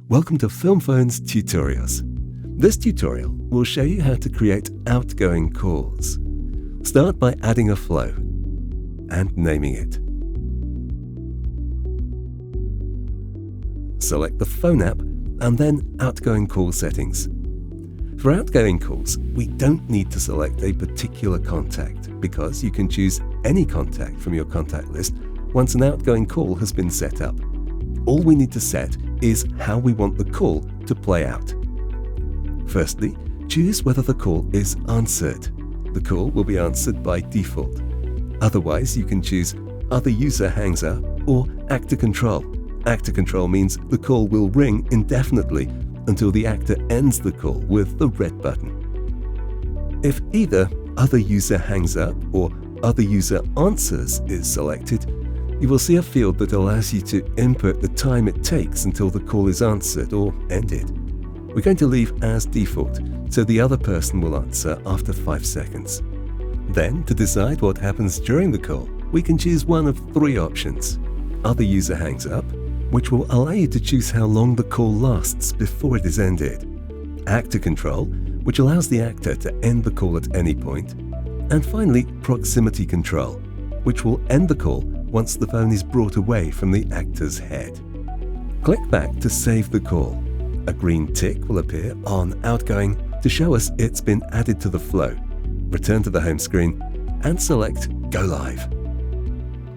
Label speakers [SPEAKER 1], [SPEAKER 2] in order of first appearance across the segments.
[SPEAKER 1] Welcome to FilmPhone's Tutorials. This tutorial will show you how to create outgoing calls. Start by adding a flow and naming it. Select the phone app and then Outgoing Call settings. For outgoing calls, we don't need to select a particular contact because you can choose any contact from your contact list once an outgoing call has been set up. All we need to set is how we want the call to play out. Firstly, choose whether the call is answered. The call will be answered by default. Otherwise, you can choose Other User Hangs Up or Actor Control. Actor Control means the call will ring indefinitely until the actor ends the call with the red button. If either Other User Hangs Up or Other User Answers is selected, you will see a field that allows you to input the time it takes until the call is answered or ended. We're going to leave as default, so the other person will answer after 5 seconds. Then, to decide what happens during the call, we can choose one of 3 options. Other User Hangs Up, which will allow you to choose how long the call lasts before it is ended. Actor Control, which allows the actor to end the call at any point. And finally, Proximity Control, which will end the call once the phone is brought away from the actor's head. Click back to save the call. A green tick will appear on Outgoing to show us it's been added to the flow. Return to the home screen and select Go Live.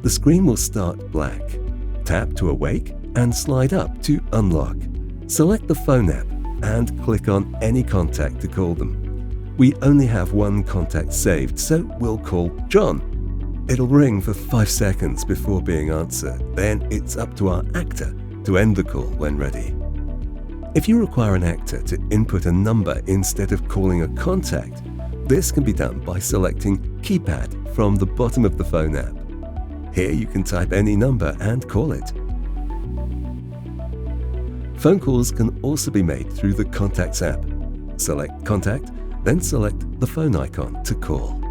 [SPEAKER 1] The screen will start black. Tap to awake and slide up to unlock. Select the phone app and click on any contact to call them. We only have one contact saved, so we'll call John. It'll ring for 5 seconds before being answered. Then it's up to our actor to end the call when ready. If you require an actor to input a number instead of calling a contact, this can be done by selecting Keypad from the bottom of the phone app. Here you can type any number and call it. Phone calls can also be made through the Contacts app. Select Contact, then select the phone icon to call.